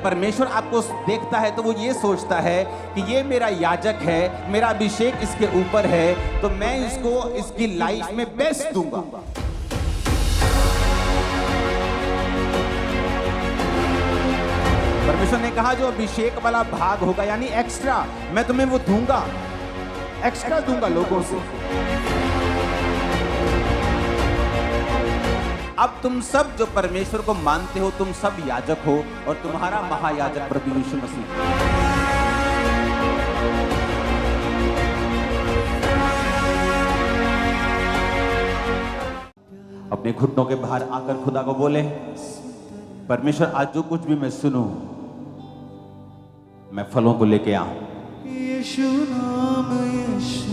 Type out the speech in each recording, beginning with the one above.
परमेश्वर आपको देखता है तो वो ये सोचता है कि ये मेरा याजक है, मेरा अभिषेक इसके ऊपर है, तो मैं इसको इसकी लाइफ में बेस्ट दूंगा। परमेश्वर ने कहा जो अभिषेक वाला भाग होगा यानी एक्स्ट्रा, मैं तुम्हें वो दूंगा, एक्स्ट्रा दूंगा लोगों से। अब तुम सब जो परमेश्वर को मानते हो, तुम सब याजक हो और तुम्हारा महायाजक प्रभु यीशु मसीह। अपने घुटनों के बाहर आकर खुदा को बोले, परमेश्वर आज जो कुछ भी मैं सुनूं, मैं फलों को लेके आऊं। यीशु नाम, यीशु,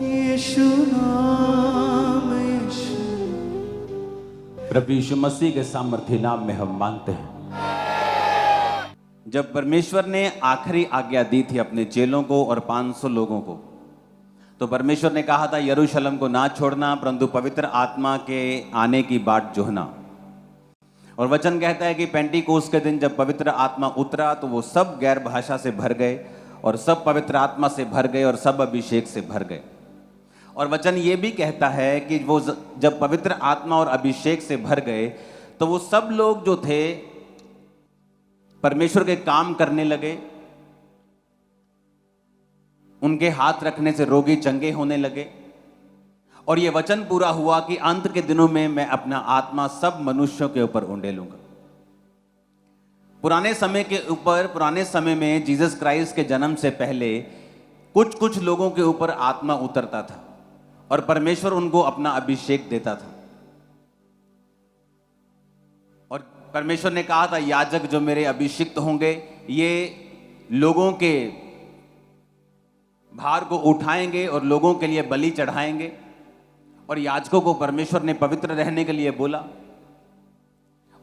यीशु नाम, यीशु। प्रभु यीशु मसीह के सामर्थ्य नाम में हम मांगते हैं। जब परमेश्वर ने आखिरी आज्ञा दी थी अपने चेलों को और 500 लोगों को, तो परमेश्वर ने कहा था यरूशलेम को ना छोड़ना, परंतु पवित्र आत्मा के आने की बाट जोहना। और वचन कहता है कि पेंटिकोस्त के दिन जब पवित्र आत्मा उतरा तो वो सब गैर भाषा से भर गए और सब पवित्र आत्मा से भर गए और सब अभिषेक से भर गए। और वचन ये भी कहता है कि वो जब पवित्र आत्मा और अभिषेक से भर गए तो वो सब लोग जो थे परमेश्वर के काम करने लगे, उनके हाथ रखने से रोगी चंगे होने लगे। और ये वचन पूरा हुआ कि अंत के दिनों में मैं अपना आत्मा सब मनुष्यों के ऊपर उंडेलूंगा। पुराने समय में जीसस क्राइस्ट के जन्म से पहले कुछ लोगों के ऊपर आत्मा उतरता था और परमेश्वर उनको अपना अभिषेक देता था। और परमेश्वर ने कहा था याजक जो मेरे अभिषिक्त होंगे ये लोगों के भार को उठाएंगे और लोगों के लिए बलि चढ़ाएंगे। और याजकों को परमेश्वर ने पवित्र रहने के लिए बोला।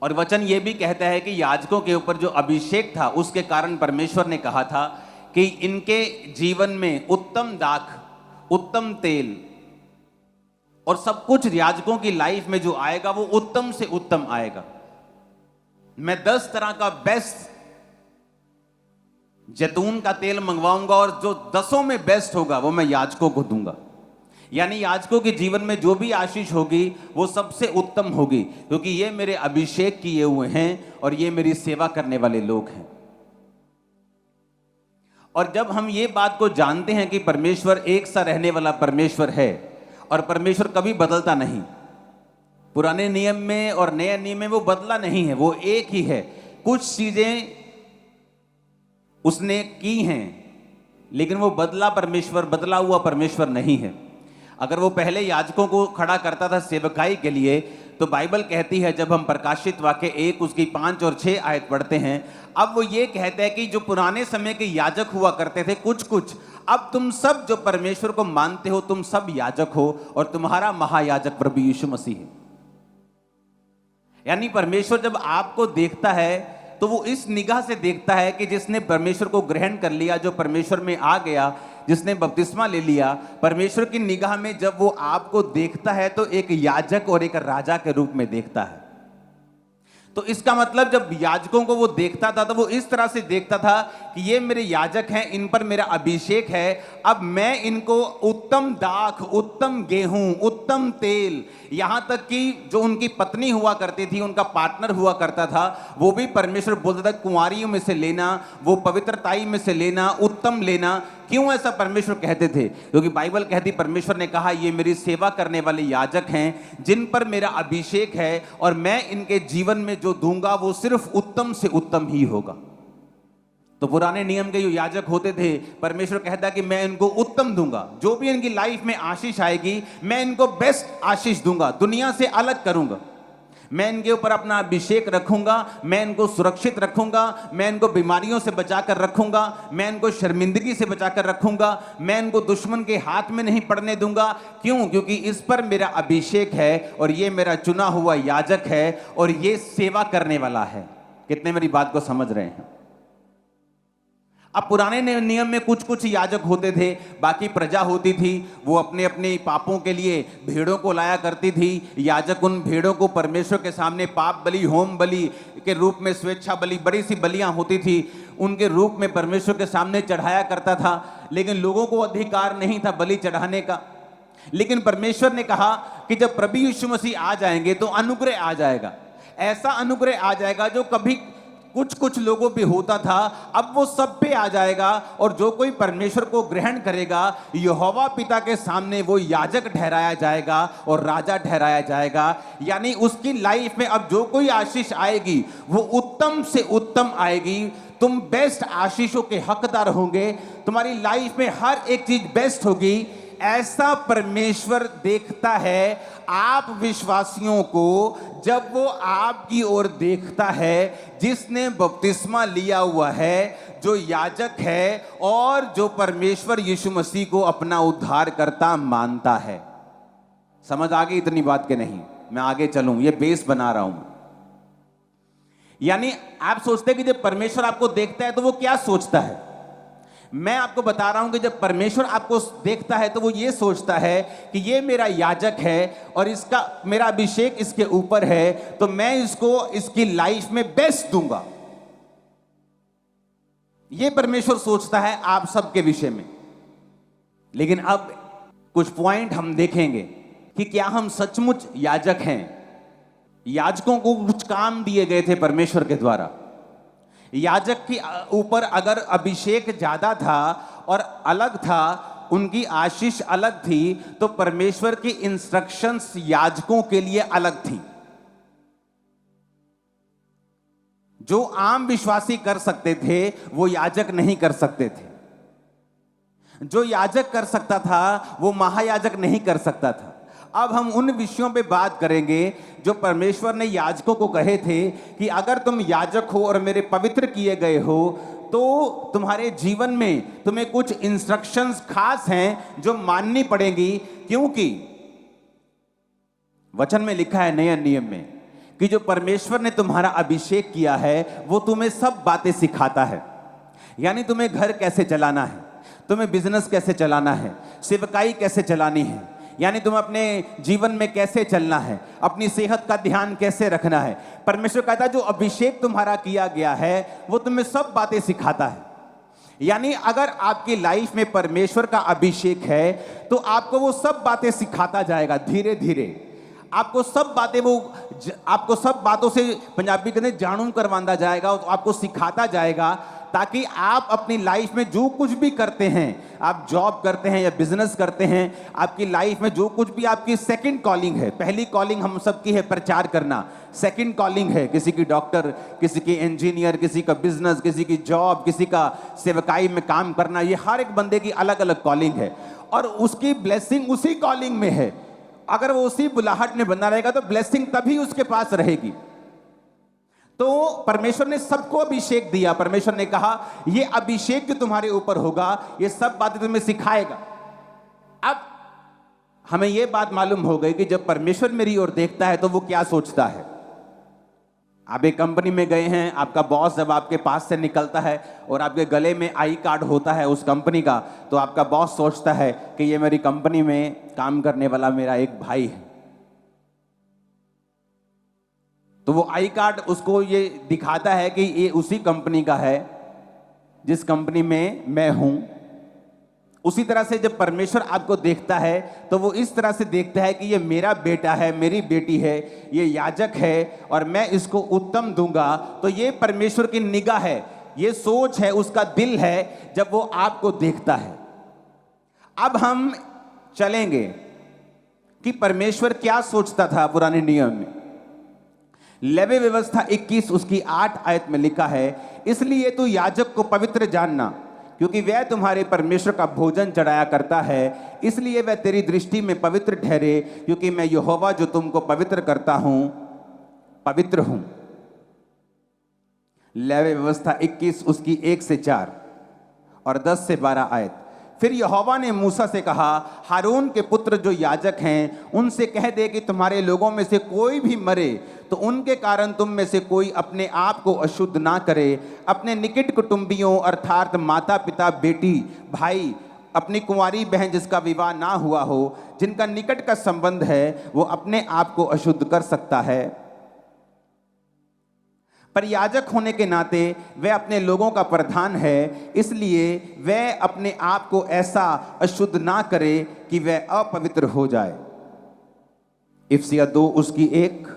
और वचन ये भी कहता है कि याजकों के ऊपर जो अभिषेक था उसके कारण परमेश्वर ने कहा था कि इनके जीवन में उत्तम दाख, उत्तम तेल और सब कुछ याजकों की लाइफ में जो आएगा वो उत्तम से उत्तम आएगा। मैं 10 तरह का बेस्ट जैतून का तेल मंगवाऊंगा और जो 10 में बेस्ट होगा वो मैं याजकों को दूंगा। यानी याजकों के जीवन में जो भी आशीष होगी वो सबसे उत्तम होगी, क्योंकि ये मेरे अभिषेक किए हुए हैं और ये मेरी सेवा करने वाले लोग हैं। और जब हम ये बात को जानते हैं कि परमेश्वर एक सा रहने वाला परमेश्वर है और परमेश्वर कभी बदलता नहीं, पुराने नियम में और नए नियम में वो बदला नहीं है, वो एक ही है। कुछ चीजें उसने की हैं लेकिन वो बदला हुआ परमेश्वर नहीं है। अगर वो पहले याजकों को खड़ा करता था सेवकाई के लिए, तो बाइबल कहती है जब हम प्रकाशित वाक्य 1 उसकी 5 और 6 आयत पढ़ते हैं, अब वो ये कहता है कि जो पुराने समय के याजक हुआ करते थे कुछ, अब तुम सब जो परमेश्वर को मानते हो तुम सब याजक हो और तुम्हारा महायाजक प्रभु यीशु मसीह है। यानी परमेश्वर जब आपको देखता है तो वो इस निगाह से देखता है कि जिसने परमेश्वर को ग्रहण कर लिया, जो परमेश्वर में आ गया, जिसने बपतिस्मा ले लिया, परमेश्वर की निगाह में जब वो आपको देखता है तो एक याजक और एक राजा के रूप में देखता है। तो इसका मतलब जब याजकों को वो देखता था तो वो इस तरह से देखता था कि ये मेरे याजक हैं, इन पर मेरा अभिषेक है, अब मैं इनको उत्तम दाख, उत्तम गेहूं, उत्तम तेल, यहां तक कि जो उनकी पत्नी हुआ करती थी, उनका पार्टनर हुआ करता था, वो भी परमेश्वर बोलता था कुंवारियों में से लेना, वो पवित्रताई में से लेना, उत्तम लेना। क्यों ऐसा परमेश्वर कहते थे? क्योंकि बाइबल कहती परमेश्वर ने कहा ये मेरी सेवा करने वाले याजक हैं जिन पर मेरा अभिषेक है और मैं इनके जीवन में जो दूंगा वो सिर्फ उत्तम से उत्तम ही होगा। तो पुराने नियम के जो याजक होते थे, परमेश्वर कहता कि मैं इनको उत्तम दूंगा, जो भी इनकी लाइफ में आशीष आएगी मैं इनको बेस्ट आशीष दूंगा, दुनिया से अलग करूंगा, मैं इनके ऊपर अपना अभिषेक रखूंगा, मैं इनको सुरक्षित रखूंगा, मैं इनको बीमारियों से बचाकर रखूंगा, मैं इनको शर्मिंदगी से बचाकर रखूंगा, मैं इनको दुश्मन के हाथ में नहीं पड़ने दूंगा। क्यों? क्योंकि इस पर मेरा अभिषेक है और ये मेरा चुना हुआ याजक है और ये सेवा करने वाला है। कितने मेरी बात को समझ रहे हैं? अब पुराने नियम में कुछ कुछ याजक होते थे, बाकी प्रजा होती थी, वो अपने अपने पापों के लिए भेड़ों को लाया करती थी। याजक उन भेड़ों को परमेश्वर के सामने पाप बलि, होम बलि के रूप में, स्वेच्छा बलि, बड़ी सी बलियां होती थी, उनके रूप में परमेश्वर के सामने चढ़ाया करता था। लेकिन लोगों को अधिकार नहीं था बलि चढ़ाने का। लेकिन परमेश्वर ने कहा कि जब प्रभु यीशु मसीह आ जाएंगे तो अनुग्रह आ जाएगा, ऐसा अनुग्रह आ जाएगा जो कभी कुछ कुछ लोगों पे होता था, अब वो सब पे आ जाएगा। और जो कोई परमेश्वर को ग्रहण करेगा, यहोवा पिता के सामने वो याजक ठहराया जाएगा और राजा ठहराया जाएगा। यानी उसकी लाइफ में अब जो कोई आशीष आएगी वो उत्तम से उत्तम आएगी। तुम बेस्ट आशीषों के हकदार होंगे, तुम्हारी लाइफ में हर एक चीज बेस्ट होगी। ऐसा परमेश्वर देखता है आप विश्वासियों को जब वो आपकी ओर देखता है, जिसने बपतिस्मा लिया हुआ है, जो याजक है और जो परमेश्वर यीशु मसीह को अपना उद्धारकर्ता मानता है। समझ आ गई इतनी बात के नहीं? मैं आगे चलूं, ये बेस बना रहा हूं। यानी आप सोचते हैं कि जब परमेश्वर आपको देखता है तो वो क्या सोचता है? मैं आपको बता रहा हूं कि जब परमेश्वर आपको देखता है तो वो ये सोचता है कि ये मेरा याजक है और इसका मेरा अभिषेक इसके ऊपर है, तो मैं इसको इसकी लाइफ में बेस्ट दूंगा। ये परमेश्वर सोचता है आप सबके विषय में। लेकिन अब कुछ पॉइंट हम देखेंगे कि क्या हम सचमुच याजक हैं। याजकों को कुछ काम दिए गए थे परमेश्वर के द्वारा। याजक के ऊपर अगर अभिषेक ज्यादा था और अलग था, उनकी आशीष अलग थी, तो परमेश्वर की इंस्ट्रक्शंस याजकों के लिए अलग थी। जो आम विश्वासी कर सकते थे वो याजक नहीं कर सकते थे। जो याजक कर सकता था वो महायाजक नहीं कर सकता था। अब हम उन विषयों पे बात करेंगे जो परमेश्वर ने याजकों को कहे थे कि अगर तुम याजक हो और मेरे पवित्र किए गए हो तो तुम्हारे जीवन में तुम्हें कुछ इंस्ट्रक्शंस खास हैं जो माननी पड़ेंगी। क्योंकि वचन में लिखा है नए नियम में कि जो परमेश्वर ने तुम्हारा अभिषेक किया है वो तुम्हें सब बातें सिखाता है। यानी तुम्हें घर कैसे चलाना है, तुम्हें बिजनेस कैसे चलाना है, सेवकाई कैसे चलानी है, यानी तुम अपने जीवन में कैसे चलना है, अपनी सेहत का ध्यान कैसे रखना है। परमेश्वर कहता है जो अभिषेक तुम्हारा किया गया है वो तुम्हें सब बातें सिखाता है। यानी अगर आपकी लाइफ में परमेश्वर का अभिषेक है तो आपको वो सब बातें सिखाता जाएगा धीरे धीरे। आपको सब बातों से पंजाबी कहते जानू करवाता जाएगा, तो आपको सिखाता जाएगा ताकि आप अपनी लाइफ में जो कुछ भी करते हैं, आप जॉब करते हैं या बिजनेस करते हैं, आपकी लाइफ में जो कुछ भी आपकी सेकंड कॉलिंग है। पहली कॉलिंग हम सबकी है प्रचार करना, सेकंड कॉलिंग है किसी की डॉक्टर, किसी की इंजीनियर, किसी का बिजनेस, किसी की जॉब, किसी का सेवकाई में काम करना। ये हर एक बंदे की अलग अलग कॉलिंग है और उसकी ब्लेसिंग उसी कॉलिंग में है। अगर वो उसी बुलाहट में बना रहेगा तो ब्लेसिंग तभी उसके पास रहेगी। तो परमेश्वर ने सबको अभिषेक दिया। परमेश्वर ने कहा ये अभिषेक जो तुम्हारे ऊपर होगा ये सब बातें तुम्हें सिखाएगा। अब हमें ये बात मालूम हो गई कि जब परमेश्वर मेरी ओर देखता है तो वो क्या सोचता है। आप एक कंपनी में गए हैं, आपका बॉस जब आपके पास से निकलता है और आपके गले में आई कार्ड होता है उस कंपनी का, तो आपका बॉस सोचता है कि ये मेरी कंपनी में काम करने वाला मेरा एक भाई है। तो वो आई कार्ड उसको ये दिखाता है कि ये उसी कंपनी का है जिस कंपनी में मैं हूं। उसी तरह से जब परमेश्वर आपको देखता है तो वो इस तरह से देखता है कि ये मेरा बेटा है, मेरी बेटी है, ये याजक है और मैं इसको उत्तम दूंगा। तो ये परमेश्वर की निगाह है, ये सोच है, उसका दिल है जब वो आपको देखता है। अब हम चलेंगे कि परमेश्वर क्या सोचता था पुराने नियम में। लेवी व्यवस्था 21 उसकी 8 आयत में लिखा है, इसलिए तू याजक को पवित्र जानना क्योंकि वह तुम्हारे परमेश्वर का भोजन चढ़ाया करता है, इसलिए वह तेरी दृष्टि में पवित्र ठहरे, क्योंकि मैं यहोवा जो तुमको पवित्र करता हूं पवित्र हूं। लेवी व्यवस्था 21 उसकी 1 से 4 और 10 से 12 आयत। फिर यहोवा ने मूसा से कहा, हारून के पुत्र जो याजक हैं उनसे कह दे कि तुम्हारे लोगों में से कोई भी मरे तो उनके कारण तुम में से कोई अपने आप को अशुद्ध ना करे। अपने निकट कुटुंबियों अर्थात माता पिता, बेटी, भाई, अपनी कुंवारी बहन जिसका विवाह ना हुआ हो, जिनका निकट का संबंध है, वो अपने आप को अशुद्ध कर सकता है। पर याजक होने के नाते वह अपने लोगों का प्रधान है, इसलिए वह अपने आप को ऐसा अशुद्ध ना करे कि वह अपवित्र हो जाए। इफिसियों 2:1,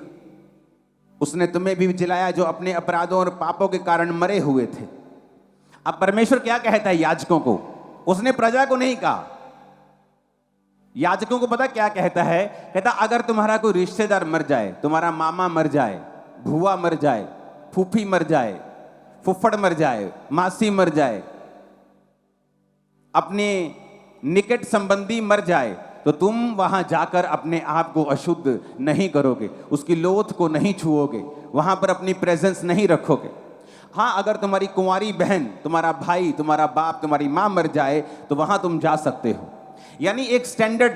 उसने तुम्हें भी जिलाया जो अपने अपराधों और पापों के कारण मरे हुए थे। अब परमेश्वर क्या कहता है याजकों को? उसने प्रजा को नहीं कहा। याजकों को पता क्या कहता है? कहता अगर तुम्हारा कोई रिश्तेदार मर जाए, तुम्हारा मामा मर जाए, भुआ मर जाए, फूफी मर जाए, फुफ्फड़ मर जाए, मासी मर जाए, अपने निकट संबंधी मर जाए, तो तुम वहां जाकर अपने आप को अशुद्ध नहीं करोगे, उसकी लोथ को नहीं छुओगे, वहां पर अपनी प्रेजेंस नहीं रखोगे। हाँ, अगर तुम्हारी कुंवारी बहन, तुम्हारा भाई, तुम्हारा बाप, तुम्हारी माँ मर जाए तो वहां तुम जा सकते हो। यानी एक स्टैंडर्ड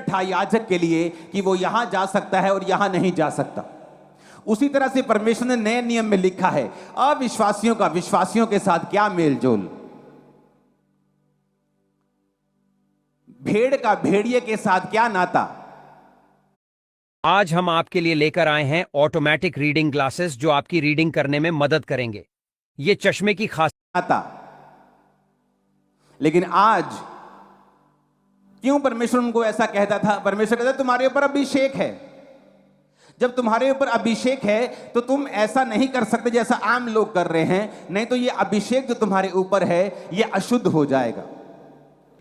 था याजक के लिए कि वो यहां जा सकता है और यहां नहीं जा सकता। उसी तरह से परमेश्वर ने नए नियम में लिखा है अविश्वासियों का विश्वासियों के साथ क्या मेलजोल, भेड़ का भेड़िए के साथ क्या नाता। आज हम आपके लिए लेकर आए हैं ऑटोमेटिक रीडिंग ग्लासेस जो आपकी रीडिंग करने में मदद करेंगे। ये चश्मे की खास नाता। लेकिन आज क्यों परमेश्वर उनको ऐसा कहता था? परमेश्वर कहता तुम्हारे ऊपर अभिषेक है। जब तुम्हारे ऊपर अभिषेक है तो तुम ऐसा नहीं कर सकते जैसा आम लोग कर रहे हैं, नहीं तो ये अभिषेक जो तुम्हारे ऊपर है ये अशुद्ध हो जाएगा।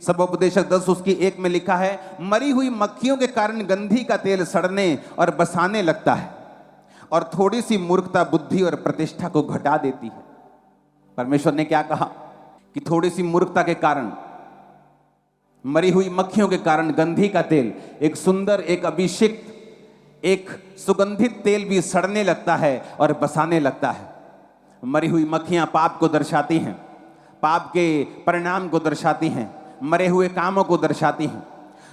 सबोपदेशक 10:1 में लिखा है, मरी हुई मक्खियों के कारण गंधी का तेल सड़ने और बसाने लगता है और थोड़ी सी मूर्खता बुद्धि और प्रतिष्ठा को घटा देती है। परमेश्वर ने क्या कहा कि थोड़ी सी मूर्खता के कारण, मरी हुई मक्खियों के कारण गंधी का तेल, एक सुंदर, एक अभिषिक्त, एक सुगंधित तेल भी सड़ने लगता है और बसाने लगता है। मरी हुई मक्खियां पाप को दर्शाती हैं, पाप के परिणाम को दर्शाती हैं, मरे हुए कामों को दर्शाती हैं।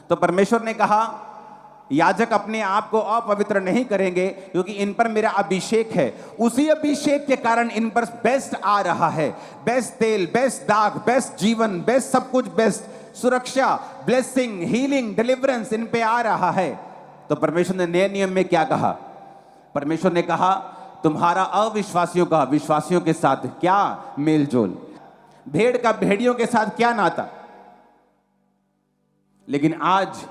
तो परमेश्वर ने कहा याजक अपने आप को अपवित्र नहीं करेंगे क्योंकि इन पर मेरा अभिषेक है। उसी अभिषेक के कारण इन पर बेस्ट आ रहा है, बेस्ट तेल, बेस्ट दाग, बेस्ट जीवन, बेस्ट सब कुछ, बेस्ट सुरक्षा, ब्लेसिंग, हीलिंग, डिलीवरेंस इन पे आ रहा है। तो परमेश्वर ने नए नियम में क्या कहा? परमेश्वर ने कहा तुम्हारा अविश्वासियों का विश्वासियों के साथ क्या मेलजोल, भेड़ का भेड़ियों के साथ क्या नाता। लेकिन आज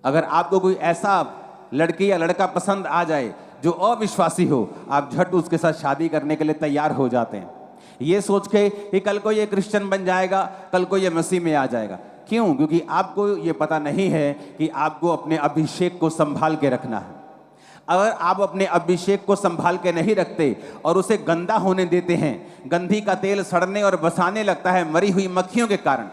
अगर आपको कोई ऐसा लड़की या लड़का पसंद आ जाए जो अविश्वासी हो, आप झट उसके साथ शादी करने के लिए तैयार हो जाते हैं, ये सोच के कि कल को ये क्रिश्चियन बन जाएगा, कल को ये मसीह में आ जाएगा। क्यों? क्योंकि आपको ये पता नहीं है कि आपको अपने अभिषेक को संभाल के रखना है। अगर आप अपने अभिषेक को संभाल के नहीं रखते और उसे गंदा होने देते हैं, गंधी का तेल सड़ने और बसाने लगता है मरी हुई मक्खियों के कारण।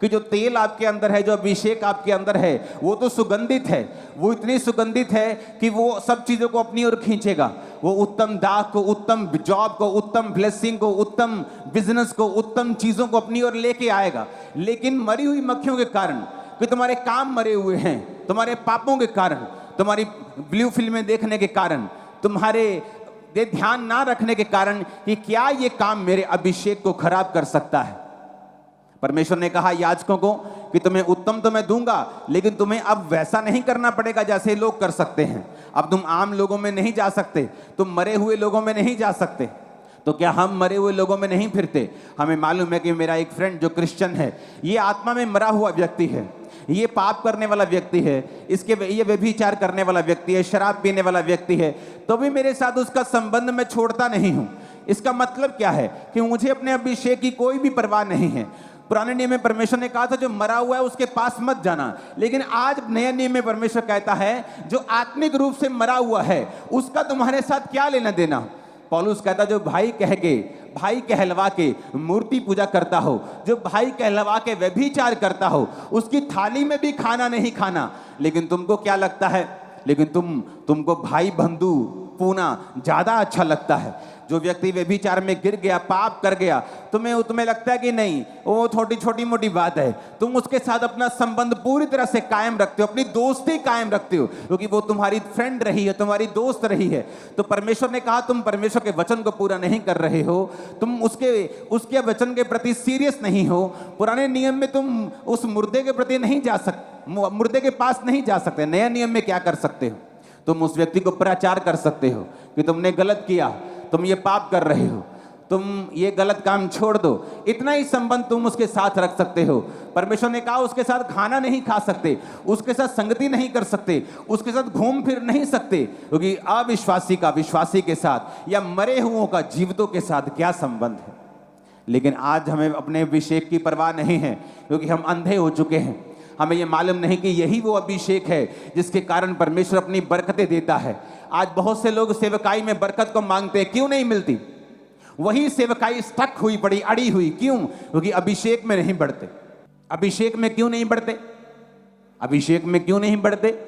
कि जो तेल आपके अंदर है, जो अभिषेक आपके अंदर है, वो तो सुगंधित है, वो इतनी सुगंधित है कि वो सब चीज़ों को अपनी ओर खींचेगा। वो उत्तम दाग को, उत्तम जॉब को, उत्तम ब्लेसिंग को, उत्तम बिजनेस को, उत्तम चीज़ों को अपनी ओर लेके आएगा। लेकिन मरी हुई मक्खियों के कारण, कि तुम्हारे काम मरे हुए हैं, तुम्हारे पापों के कारण, तुम्हारी ब्लू फिल्में देखने के कारण, तुम्हारे ध्यान ना रखने के कारण कि क्या ये काम मेरे अभिषेक को खराब कर सकता है। परमेश्वर ने कहा याजकों को कि तुम्हें उत्तम तो मैं दूंगा, लेकिन तुम्हें अब वैसा नहीं करना पड़ेगा जैसे लोग कर सकते हैं। अब तुम आम लोगों में नहीं जा सकते, तुम मरे हुए लोगों में नहीं जा सकते। तो क्या हम मरे हुए लोगों में नहीं फिरते? हमें मालूम है कि मेरा एक फ्रेंड जो क्रिश्चियन है, ये आत्मा में मरा हुआ व्यक्ति है, ये पाप करने वाला व्यक्ति है, ये व्यभिचार करने वाला व्यक्ति है, शराब पीने वाला व्यक्ति है, तो भी मेरे साथ उसका संबंध मैं छोड़ता नहीं हूं। इसका मतलब क्या है? कि मुझे अपने अभिषेक की कोई भी परवाह नहीं है। पुराने नियम में परमेश्वर ने कहा था जो मरा हुआ है उसके पास मत जाना, लेकिन आज नए नियम में परमेश्वर कहता है जो आत्मिक रूप से मरा हुआ है उसका तुम्हारे साथ क्या लेना देना। पौलुस कहता जो भाई कहलवा के मूर्ति पूजा करता हो, जो भाई कहलवा के व्यभिचार करता हो, उसकी थाली में भी खाना नहीं खाना। लेकिन तुमको क्या लगता है? लेकिन तुमको भाई बंधु पूना ज्यादा अच्छा लगता है। जो व्यक्ति व्यभिचार में गिर गया, पाप कर गया, तुम्हें लगता है कि नहीं वो छोटी मोटी बात है, तुम उसके साथ अपना संबंध पूरी तरह से कायम रखते हो, अपनी दोस्ती कायम रखते हो, क्योंकि वो तुम्हारी फ्रेंड रही है, तुम्हारी दोस्त रही है। तो परमेश्वर ने कहा तुम परमेश्वर के वचन को पूरा नहीं कर रहे हो, तुम उसके वचन के प्रति सीरियस नहीं हो। पुराने नियम में तुम उस मुर्दे के प्रति नहीं जा सकते, मुर्दे के पास नहीं जा सकते। नए नियम में क्या कर सकते हो? तुम उस व्यक्ति को प्रचार कर सकते हो कि तुमने गलत किया, तुम ये पाप कर रहे हो, तुम ये गलत काम छोड़ दो। इतना ही संबंध तुम उसके साथ रख सकते हो। परमेश्वर ने कहा उसके साथ खाना नहीं खा सकते, उसके साथ संगति नहीं कर सकते, उसके साथ घूम फिर नहीं सकते, क्योंकि अविश्वासी का विश्वासी के साथ या मरे हुओं का जीवितों के साथ क्या संबंध है। लेकिन आज हमें अपने अभिषेक की परवाह नहीं है, क्योंकि हम अंधे हो चुके हैं। हमें यह मालूम नहीं कि यही वो अभिषेक है जिसके कारण परमेश्वर अपनी बरकतें देता है। आज बहुत से लोग सेवकाई में बरकत को मांगते हैं, क्यों नहीं मिलती? वही सेवकाई स्टक हुई पड़ी, अड़ी हुई, क्यों? क्योंकि अभिषेक में नहीं बढ़ते। अभिषेक में क्यों नहीं बढ़ते? अभिषेक में क्यों नहीं बढ़ते?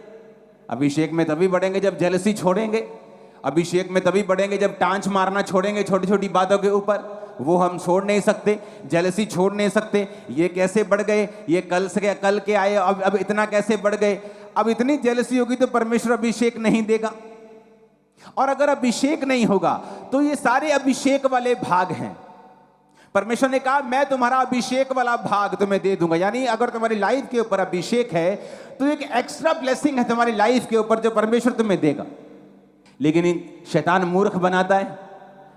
अभिषेक में तभी बढ़ेंगे जब जेलसी छोड़ेंगे। अभिषेक में तभी बढ़ेंगे जब टांच मारना छोड़ेंगे छोटी छोटी बातों के ऊपर। वो हम छोड़ नहीं सकते, जेलसी छोड़ नहीं सकते। ये कैसे बढ़ गए, ये कल के आए, अब इतना कैसे बढ़ गए? अब इतनी जेलसी होगी तो परमेश्वर अभिषेक नहीं देगा। और अगर अभिषेक नहीं होगा तो ये सारे अभिषेक वाले भाग हैं। परमेश्वर ने कहा मैं तुम्हारा अभिषेक वाला भाग तुम्हें दे दूंगा। यानी अगर तुम्हारी लाइफ के ऊपर अभिषेक है तो एक एक्स्ट्रा ब्लेसिंग है तुम्हारी लाइफ के ऊपर जो परमेश्वर तुम्हें देगा। लेकिन शैतान मूर्ख बनाता है,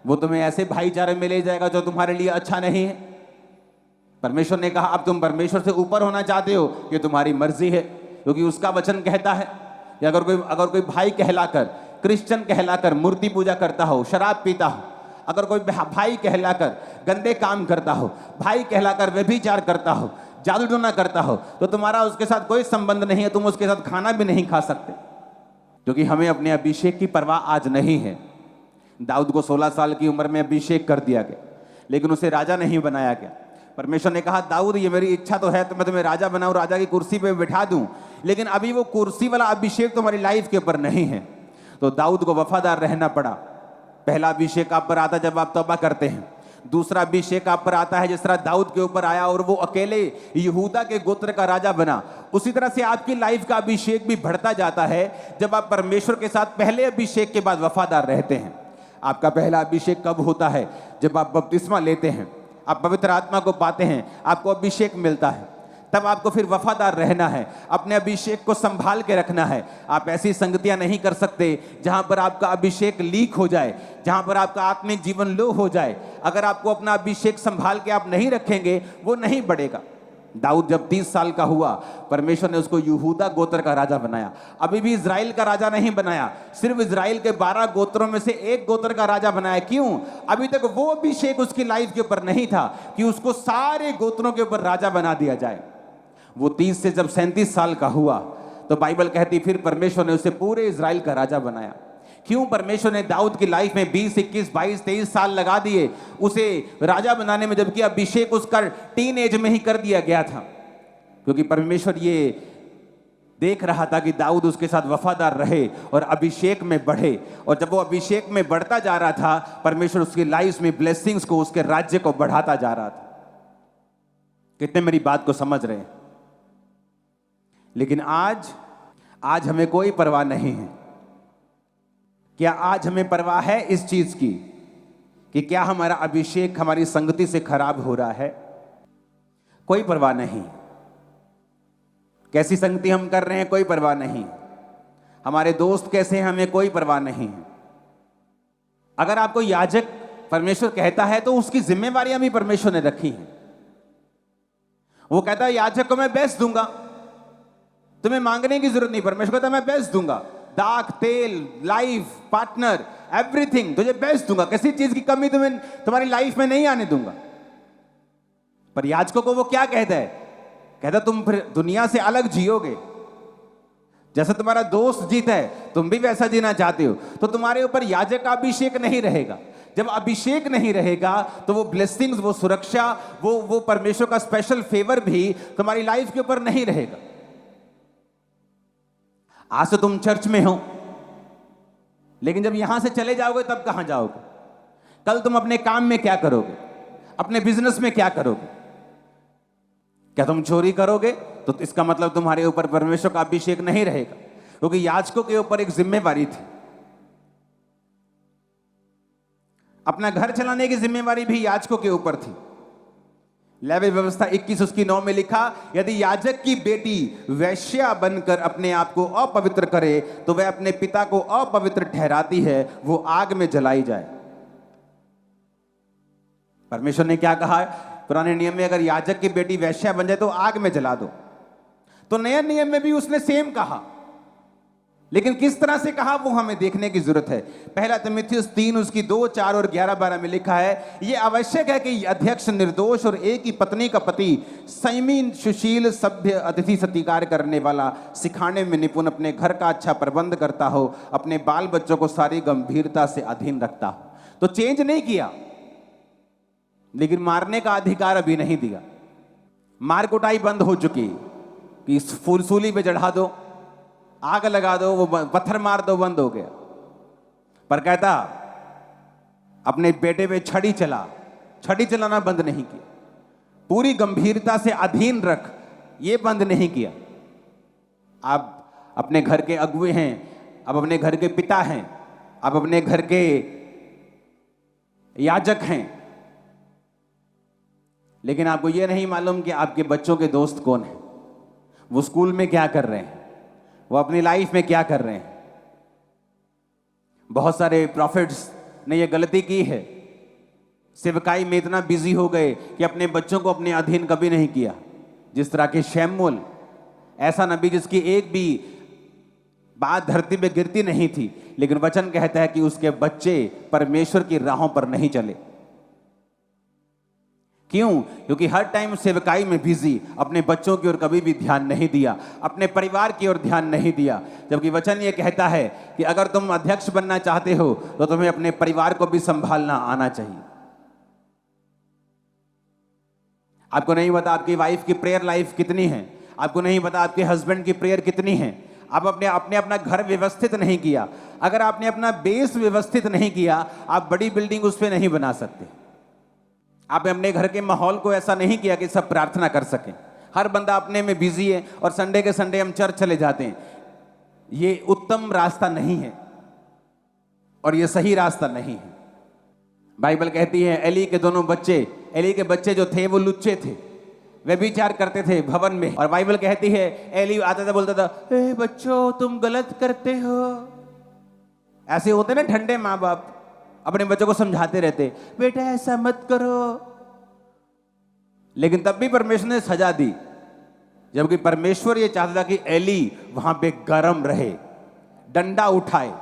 वो तुम्हें ऐसे भाईचारे में ले जाएगा जो तुम्हारे लिए अच्छा नहीं है। परमेश्वर ने कहा अब तुम परमेश्वर से ऊपर होना चाहते हो, ये तुम्हारी मर्जी है, क्योंकि उसका वचन कहता है कि अगर कोई भाई कहलाकर, क्रिश्चियन कहलाकर मूर्ति पूजा करता हो, शराब पीता हो, अगर कोई भाई कहलाकर गंदे काम करता हो, भाई कहलाकर व्यभिचार करता हो, जादू टोना करता हो, तो तुम्हारा उसके साथ कोई संबंध नहीं है, तुम उसके साथ खाना भी नहीं खा सकते, क्योंकि हमें अपने अभिषेक की परवाह आज नहीं है। दाऊद को 16 साल की उम्र में अभिषेक कर दिया गया, लेकिन उसे राजा नहीं बनाया गया। परमेश्वर ने कहा दाऊद ये मेरी इच्छा तो है तो मैं तुम्हें राजा बनाऊं, राजा की कुर्सी पे बिठा दूं, लेकिन अभी वो कुर्सी वाला अभिषेक तुम्हारी लाइफ के ऊपर नहीं है। तो दाऊद को वफादार रहना पड़ा। पहला अभिषेक आप पर आता जब आप तौबा करते हैं। दूसरा अभिषेक आप पर आता है जिस तरह दाऊद के ऊपर आया और वो अकेले यहूदा के गोत्र का राजा बना, उसी तरह से आपकी लाइफ का अभिषेक भी बढ़ता जाता है जब आप परमेश्वर के साथ पहले अभिषेक के बाद वफादार रहते हैं। आपका पहला अभिषेक कब होता है? जब आप बपतिस्मा लेते हैं, आप पवित्र आत्मा को पाते हैं, आपको अभिषेक मिलता है, तब आपको फिर वफादार रहना है, अपने अभिषेक को संभाल के रखना है। आप ऐसी संगतियां नहीं कर सकते जहां पर आपका अभिषेक लीक हो जाए, जहां पर आपका आत्मिक जीवन लो हो जाए। अगर आपको अपना अभिषेक संभाल के आप नहीं रखेंगे, वो नहीं बढ़ेगा। दाऊद जब 30 साल का हुआ, परमेश्वर ने उसको यहूदा गोत्र का राजा बनाया। अभी भी इजराइल का राजा नहीं बनाया, सिर्फ इजराइल के 12 गोत्रों में से एक गोत्र का राजा बनाया। क्यों? अभी तक वो अभिषेक उसकी लाइफ के ऊपर नहीं था कि उसको सारे गोत्रों के ऊपर राजा बना दिया जाए। वो 30 से जब 37 साल का हुआ तो बाइबल कहती फिर परमेश्वर ने उसे पूरे इजराइल का राजा बनाया। क्यों? परमेश्वर ने दाऊद की लाइफ में 20, 21, 22, 23 साल लगा दिए उसे राजा बनाने में, जबकि अभिषेक उसका टीन एज में ही कर दिया गया था, क्योंकि परमेश्वर ये देख रहा था कि दाऊद उसके साथ वफादार रहे और अभिषेक में बढ़े। और जब वो अभिषेक में बढ़ता जा रहा था, परमेश्वर उसकी लाइफ में ब्लेसिंग्स को, उसके राज्य को बढ़ाता जा रहा था। कितने मेरी बात को समझ रहे हैं? लेकिन आज हमें कोई परवाह नहीं है। क्या आज हमें परवाह है इस चीज की कि क्या हमारा अभिषेक हमारी संगति से खराब हो रहा है? कोई परवाह नहीं। कैसी संगति हम कर रहे हैं, कोई परवाह नहीं। हमारे दोस्त कैसे हैं, हमें कोई परवाह नहीं है। अगर आपको याजक परमेश्वर कहता है तो उसकी जिम्मेवारियां भी परमेश्वर ने रखी हैं। वो कहता है याजक को मैं बेस्ट दूंगा, तुम्हें मांगने की जरूरत नहीं। परमेश्वर कहता है मैं बेस्ट दूंगा, दाख, तेल, लाइफ, पार्टनर, एवरीथिंग तुझे बेस्ट दूंगा, किसी चीज की कमी तुम्हारी लाइफ में नहीं आने दूंगा। पर याजकों को वो क्या कहता है? कहता तुम फिर दुनिया से अलग जियोगे, जैसा तुम्हारा दोस्त जीता है तुम भी वैसा जीना चाहते हो, तो तुम्हारे ऊपर याजक का अभिषेक नहीं रहेगा। जब अभिषेक नहीं रहेगा तो वो ब्लेसिंग्स, वो सुरक्षा, वो परमेश्वर का स्पेशल फेवर भी तुम्हारी लाइफ के ऊपर नहीं रहेगा। आज तो तुम चर्च में हो, लेकिन जब यहां से चले जाओगे तब कहां जाओगे? कल तुम अपने काम में क्या करोगे, अपने बिजनेस में क्या करोगे? क्या तुम चोरी करोगे? तो इसका मतलब तुम्हारे ऊपर परमेश्वर का अभिषेक नहीं रहेगा, क्योंकि याजकों के ऊपर एक जिम्मेवारी थी। अपना घर चलाने की जिम्मेवारी भी याजकों के ऊपर थी। लेवी व्यवस्था 21 उसकी 9 में लिखा, यदि याजक की बेटी वैश्या बनकर अपने आप को अपवित्र करे तो वह अपने पिता को अपवित्र ठहराती है, वो आग में जलाई जाए। परमेश्वर ने क्या कहा? पुराने नियम में अगर याजक की बेटी वैश्या बन जाए तो आग में जला दो। तो नए नियम में भी उसने सेम कहा, लेकिन किस तरह से कहा वो हमें देखने की जरूरत है। पहला तीमुथियुस 3 उसकी 2, 4 और 11, 12 में लिखा है, यह आवश्यक है कि अध्यक्ष निर्दोष और एक ही पत्नी का पति संयमी, सुशील, सभ्य, अतिथि सत्कार करने वाला, सिखाने में निपुण, अपने घर का अच्छा प्रबंध करता हो, अपने बाल बच्चों को सारी गंभीरता से अधीन रखता हो। तो चेंज नहीं किया, लेकिन मारने का अधिकार अभी नहीं दिया। मार कुटाई बंद हो चुकी कि फूल सूली पे चढ़ा दो, आग लगा दो, वो पत्थर मार दो, बंद हो गया। पर कहता अपने बेटे पे छड़ी चला, छड़ी चलाना बंद नहीं किया। पूरी गंभीरता से अधीन रख, ये बंद नहीं किया। आप अपने घर के अगुए हैं, आप अपने घर के पिता हैं, आप अपने घर के याजक हैं, लेकिन आपको यह नहीं मालूम कि आपके बच्चों के दोस्त कौन हैं, वो स्कूल में क्या कर रहे हैं, वो अपनी लाइफ में क्या कर रहे हैं। बहुत सारे प्रॉफिट्स ने यह गलती की है, सेवकाई में इतना बिजी हो गए कि अपने बच्चों को अपने अधीन कभी नहीं किया। जिस तरह के शमूएल, ऐसा नबी जिसकी एक भी बात धरती पे गिरती नहीं थी, लेकिन वचन कहता है कि उसके बच्चे परमेश्वर की राहों पर नहीं चले। क्यों? क्योंकि हर टाइम सेवकाई में बिजी, अपने बच्चों की ओर कभी भी ध्यान नहीं दिया, अपने परिवार की ओर ध्यान नहीं दिया। जबकि वचन ये कहता है कि अगर तुम अध्यक्ष बनना चाहते हो तो तुम्हें अपने परिवार को भी संभालना आना चाहिए। आपको नहीं पता आपकी वाइफ की प्रेयर लाइफ कितनी है, आपको नहीं पता आपके हस्बैंड की प्रेयर कितनी है। आप अपना घर व्यवस्थित नहीं किया। अगर आपने अपना बेस व्यवस्थित नहीं किया, आप बड़ी बिल्डिंग उस पर नहीं बना सकते। आपने अपने घर के माहौल को ऐसा नहीं किया कि सब प्रार्थना कर सकें। हर बंदा अपने में बिजी है और संडे के संडे हम चर्च चले जाते हैं। ये उत्तम रास्ता नहीं है और ये सही रास्ता नहीं है। बाइबल कहती है एली के दोनों बच्चे, एली के बच्चे जो थे वो लुच्चे थे, वे व्यभिचार करते थे भवन में। और बाइबल कहती है एली आता था, बोलता था, ए बच्चों तुम गलत करते हो। ऐसे होते ना ठंडे माँ बाप, अपने बच्चों को समझाते रहते, बेटा ऐसा मत करो। लेकिन तब भी परमेश्वर ने सजा दी, जबकि परमेश्वर ये चाहता था कि एली वहां पे गरम रहे, डंडा उठाए,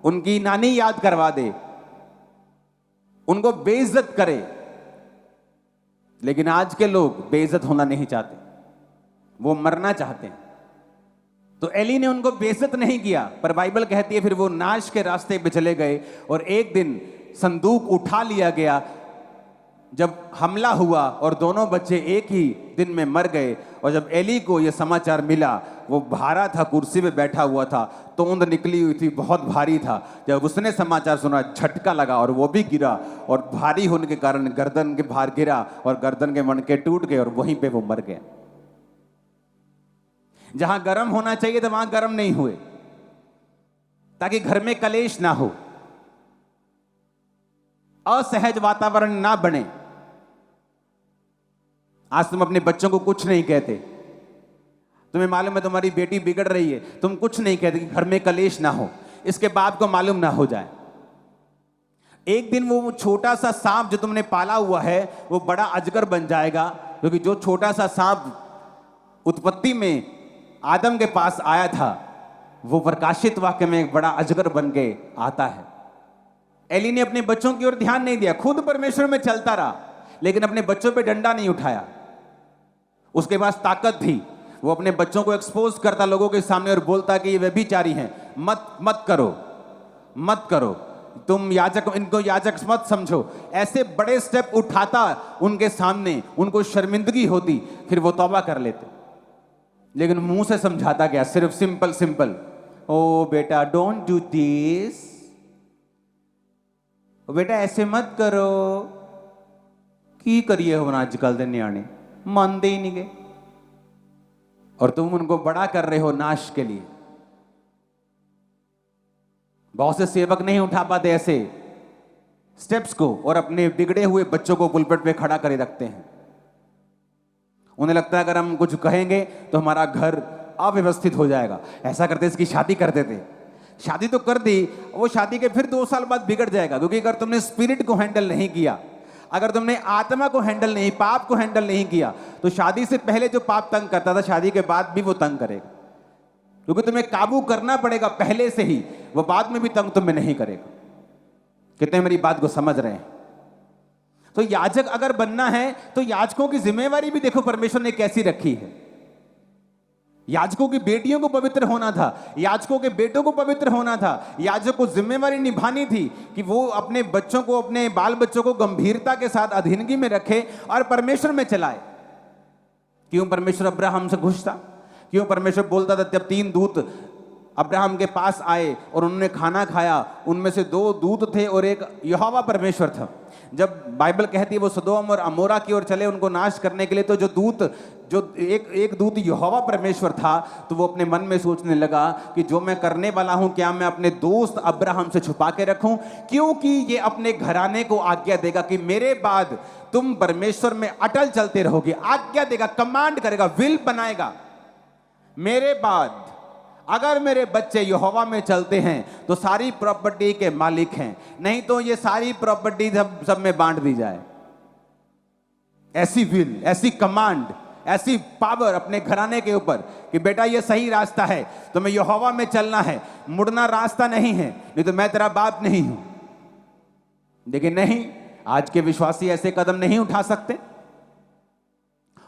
उनकी नानी याद करवा दे, उनको बेइज्जत करे। लेकिन आज के लोग बेइज्जत होना नहीं चाहते, वो मरना चाहते हैं। तो एली ने उनको बेइज्जत नहीं किया, पर बाइबल कहती है फिर वो नाश के रास्ते पे चले गए। और एक दिन संदूक उठा लिया गया, जब हमला हुआ और दोनों बच्चे एक ही दिन में मर गए। और जब एली को यह समाचार मिला, वो भारा था, कुर्सी पे बैठा हुआ था, तोंद निकली हुई थी, बहुत भारी था। जब उसने समाचार सुना, झटका लगा और वो भी गिरा, और भारी होने के कारण गर्दन के भार गिरा और गर्दन के मणके टूट गए और वहीं पे वो मर गए। जहां गर्म होना चाहिए था वहां गर्म नहीं हुए, ताकि घर में कलेश ना हो, असहज वातावरण ना बने। आज तुम अपने बच्चों को कुछ नहीं कहते, तुम्हें मालूम है तुम्हारी बेटी बिगड़ रही है, तुम कुछ नहीं कहते कि घर में कलेश ना हो, इसके बाप को मालूम ना हो जाए। एक दिन वो छोटा सा सांप जो तुमने पाला हुआ है वो बड़ा अजगर बन जाएगा, क्योंकि जो छोटा सा सांप उत्पत्ति में आदम के पास आया था, वो प्रकाशित वाक्य में एक बड़ा अजगर बन के आता है। एली ने अपने बच्चों की ओर ध्यान नहीं दिया, खुद परमेश्वर में चलता रहा, लेकिन अपने बच्चों पे डंडा नहीं उठाया। उसके पास ताकत थी, वो अपने बच्चों को एक्सपोज करता लोगों के सामने और बोलता कि ये व्यभिचारी हैं, मत करो, मत करो, तुम याजक, इनको याजक मत समझो। ऐसे बड़े स्टेप उठाता उनके सामने, उनको शर्मिंदगी होती, फिर वो तौबा कर लेते। लेकिन मुंह से समझाता गया, सिर्फ सिंपल, ओ बेटा डोंट डू दिस, बेटा ऐसे मत करो, की करिए हो आजकल के न्याणे मानते ही नहीं गए, और तुम उनको बड़ा कर रहे हो नाश के लिए। बहुत से सेवक नहीं उठा पाते ऐसे स्टेप्स को और अपने बिगड़े हुए बच्चों को पुलपिट पे खड़ा करे रखते हैं। उन्हें लगता है अगर हम कुछ कहेंगे तो हमारा घर अव्यवस्थित हो जाएगा। ऐसा करते इसकी शादी करते थे, शादी तो कर दी, वो शादी के फिर 2 साल बाद बिगड़ जाएगा, क्योंकि अगर तुमने स्पिरिट को हैंडल नहीं किया, अगर तुमने आत्मा को हैंडल नहीं, पाप को हैंडल नहीं किया, तो शादी से पहले जो पाप तंग करता था शादी के बाद भी वो तंग करेगा, क्योंकि तुम्हें काबू करना पड़ेगा पहले से ही, वो बाद में भी तंग तुम्हें नहीं करेगा। कितने मेरी बात को समझ रहे हैं? तो याजक अगर बनना है तो याजकों की जिम्मेवारी भी देखो परमेश्वर ने कैसी रखी है। याजकों की बेटियों को पवित्र होना था, याजकों के बेटों को पवित्र होना था। याजक को जिम्मेवारी निभानी थी कि वो अपने बच्चों को, अपने बाल बच्चों को गंभीरता के साथ अधीनगी में रखे और परमेश्वर में चलाए। क्यों परमेश्वर अब्राहम से खुश था? क्यों परमेश्वर बोलता था? जब 3 दूत अब्राहम के पास आए और उन्होंने खाना खाया, उनमें से 2 दूत थे और एक यहोवा परमेश्वर था। जब बाइबल कहती है वो सदोम और अमोरा की ओर चले उनको नाश करने के लिए, तो जो एक दूत यहोवा परमेश्वर था, तो वो अपने मन में सोचने लगा कि जो मैं करने वाला हूं, क्या मैं अपने दोस्त अब्राहम से छुपा के रखूं? क्योंकि ये अपने घराने को आज्ञा देगा कि मेरे बाद तुम परमेश्वर में अटल चलते रहोगे। आज्ञा देगा, कमांड करेगा, विल बनाएगा। मेरे बाद अगर मेरे बच्चे यहोवा में चलते हैं तो सारी प्रॉपर्टी के मालिक हैं, नहीं तो ये सारी प्रॉपर्टी सब में बांट दी जाए। ऐसी विल, ऐसी कमांड, ऐसी पावर अपने घराने के ऊपर कि बेटा ये सही रास्ता है, तुम्हें यहोवा में चलना है, मुड़ना रास्ता नहीं है, नहीं तो मैं तेरा बाप नहीं हूं। लेकिन नहीं, आज के विश्वासी ऐसे कदम नहीं उठा सकते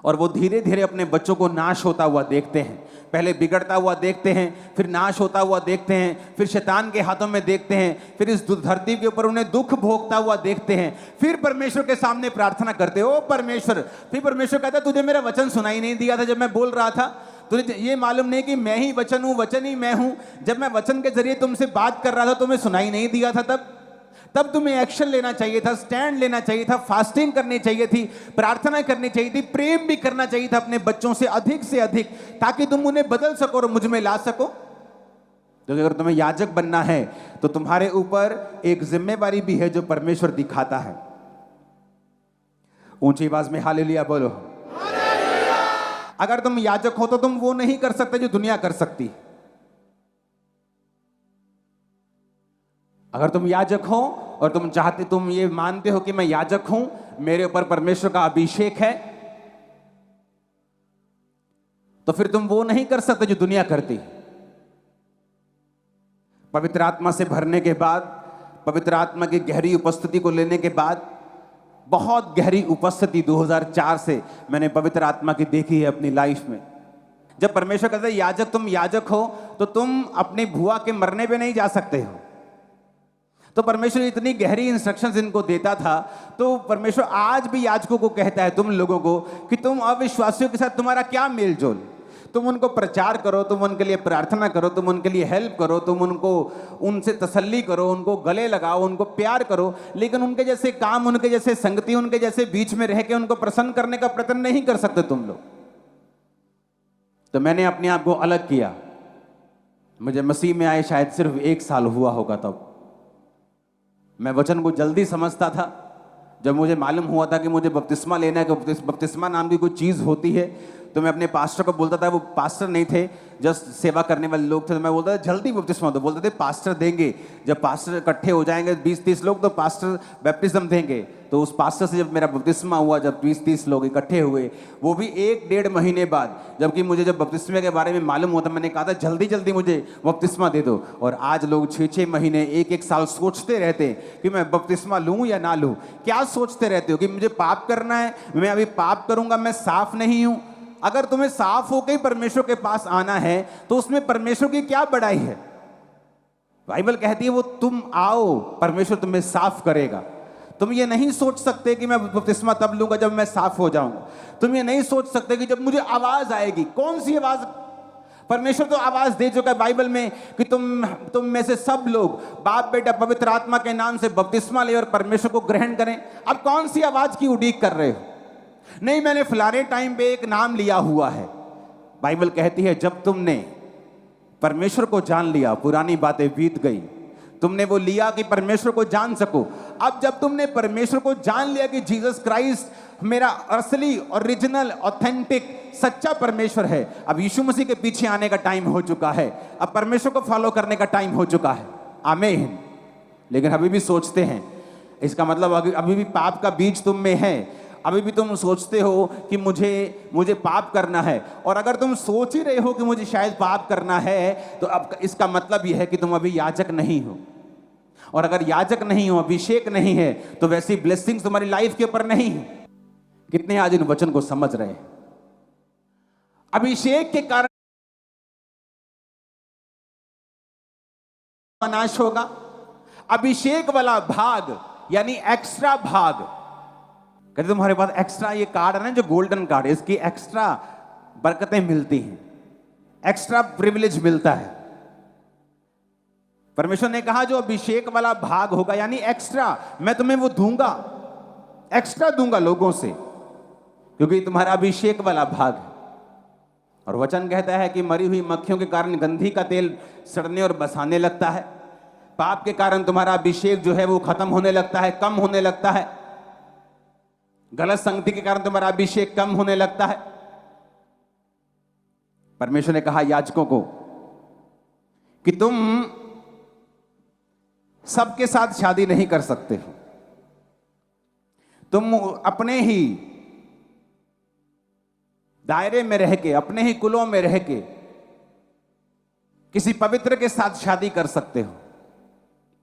और वो धीरे धीरे अपने बच्चों को नाश होता हुआ देखते हैं। पहले बिगड़ता हुआ देखते हैं, फिर नाश होता हुआ देखते हैं, फिर शैतान के हाथों में देखते हैं, फिर इस धरती के ऊपर उन्हें दुख भोगता हुआ देखते हैं, फिर परमेश्वर के सामने प्रार्थना करते हो परमेश्वर। फिर परमेश्वर कहता तुझे मेरा वचन सुनाई नहीं दिया था जब मैं बोल रहा था? तुझे ये मालूम नहीं कि मैं ही वचन हूं, वचन ही मैं हूं? जब मैं वचन के जरिए तुमसे बात कर रहा था तुम्हें सुनाई नहीं दिया था? तब तुम्हें एक्शन लेना चाहिए था, स्टैंड लेना चाहिए था, फास्टिंग करनी चाहिए थी, प्रार्थना करनी चाहिए थी, प्रेम भी करना चाहिए था अपने बच्चों से अधिक, ताकि तुम उन्हें बदल सको और मुझ में ला सको। क्योंकि अगर तुम्हें याजक बनना है तो तुम्हारे ऊपर एक जिम्मेवारी भी है जो परमेश्वर दिखाता है। ऊंची आवाज में हालेलुया बोलो। अगर तुम याजक हो तो तुम वो नहीं कर सकते जो दुनिया कर सकती। अगर तुम याजक हो और तुम ये मानते हो कि मैं याजक हूं, मेरे ऊपर परमेश्वर का अभिषेक है, तो फिर तुम वो नहीं कर सकते जो दुनिया करती। पवित्र आत्मा से भरने के बाद, पवित्र आत्मा की गहरी उपस्थिति को लेने के बाद, बहुत गहरी उपस्थिति 2004 से मैंने पवित्र आत्मा की देखी है अपनी लाइफ में। जब परमेश्वर कहता है याजक, तुम याजक हो, तो तुम अपनी भुआ के मरने पे नहीं जा सकते हो। तो परमेश्वर इतनी गहरी इंस्ट्रक्शंस इनको देता था, तो परमेश्वर आज भी याजकों को कहता है तुम लोगों को कि तुम अविश्वासियों के साथ तुम्हारा क्या मेल जोल? तुम उनको प्रचार करो, तुम उनके लिए प्रार्थना करो, तुम उनके लिए हेल्प करो, तुम उनसे तसल्ली करो, उनको गले लगाओ, उनको प्यार करो, लेकिन उनके जैसे काम, उनके जैसे संगति, उनके जैसे बीच में रह के उनको प्रसन्न करने का प्रयत्न नहीं कर सकते तुम लोग। तो मैंने अपने आप को अलग किया। मुझे मसीह में आए शायद सिर्फ 1 साल हुआ होगा। तब मैं वचन को जल्दी समझता था। जब मुझे मालूम हुआ था कि मुझे बपतिस्मा लेना है, कि बपतिस्मा नाम की कोई चीज़ होती है, तो मैं अपने पास्टर को बोलता था। वो पास्टर नहीं थे, जस्ट सेवा करने वाले लोग थे। तो मैं बोलता था जल्दी बपतिस्मा दो। बोलते थे पास्टर देंगे, जब पास्टर इकट्ठे हो जाएंगे 20-30 लोग तो पास्टर बैप्टिज्म देंगे। तो उस पास्टर से जब मेरा बपतिस्मा हुआ, जब 20-30 लोग इकट्ठे हुए, वो भी 1-1.5 महीने बाद, जबकि मुझे जब बपतिस्मे के बारे में मालूम हुआ था, मैंने कहा था जल्दी जल्दी मुझे बपतिस्मा दे दो। और आज लोग 6-6 महीने, 1-1 साल सोचते रहते कि मैं बपतिस्मा लूँ या ना लूँ। क्या सोचते रहते हो कि मुझे पाप करना है, मैं अभी पाप करूँगा, मैं साफ नहीं हूँ? अगर तुम्हें साफ होकर ही परमेश्वर के पास आना है तो उसमें परमेश्वर की क्या बड़ाई है? बाइबल कहती है वो तुम आओ, परमेश्वर तुम्हें साफ करेगा। तुम ये नहीं सोच सकते कि मैं बपतिस्मा तब लूंगा जब मैं साफ हो जाऊंगा। तुम ये नहीं सोच सकते कि जब मुझे आवाज आएगी। कौन सी आवाज? परमेश्वर तो आवाज दे चुका है बाइबल में कि तुम में से सब लोग बाप बेटा पवित्र आत्मा के नाम से बपतिस्मा ले और परमेश्वर को ग्रहण करें। अब कौन सी आवाज की उड़ीक कर रहे हो? नहीं, मैंने फलाने टाइम पे एक नाम लिया हुआ है। बाइबल कहती है जब तुमने परमेश्वर को जान लिया, पुरानी बातें बीत गई, तुमने वो लिया कि परमेश्वर को जान सको। अब जब तुमने परमेश्वर को जान लिया कि जीसस क्राइस्ट मेरा असली, ओरिजिनल, ऑथेंटिक, सच्चा परमेश्वर है, अब यीशु मसीह के पीछे आने का टाइम हो चुका है। अब परमेश्वर को फॉलो करने का टाइम हो चुका है। आमीन। लेकिन अभी भी सोचते हैं, इसका मतलब अभी भी पाप का बीज तुम में है। अभी भी तुम सोचते हो कि मुझे पाप करना है। और अगर तुम सोच ही रहे हो कि मुझे शायद पाप करना है, तो अब इसका मतलब यह है कि तुम अभी याजक नहीं हो। और अगर याजक नहीं हो, अभिषेक नहीं है, तो वैसी ब्लेसिंग्स तुम्हारी लाइफ के ऊपर नहीं है। कितने आज इन वचन को समझ रहे हैं? अभिषेक के कारण नाश होगा। अभिषेक वाला भाग यानी एक्स्ट्रा भाग, कहते तुम्हारे पास एक्स्ट्रा ये कार्ड है ना, जो गोल्डन कार्ड, इसकी एक्स्ट्रा बरकतें मिलती हैं, एक्स्ट्रा प्रिविलेज मिलता है। परमेश्वर ने कहा जो अभिषेक वाला भाग होगा यानी एक्स्ट्रा, मैं तुम्हें वो दूंगा, एक्स्ट्रा दूंगा लोगों से, क्योंकि तुम्हारा अभिषेक वाला भाग है। और वचन कहता है कि मरी हुई मक्खियों के कारण गंधी का तेल सड़ने और बसाने लगता है। पाप के कारण तुम्हारा अभिषेक जो है वो खत्म होने लगता है, कम होने लगता है। गलत संगति के कारण तुम्हारा अभिषेक कम होने लगता है। परमेश्वर ने कहा याजकों को कि तुम सबके साथ शादी नहीं कर सकते हो, तुम अपने ही दायरे में रह के, अपने ही कुलों में रह के किसी पवित्र के साथ शादी कर सकते हो।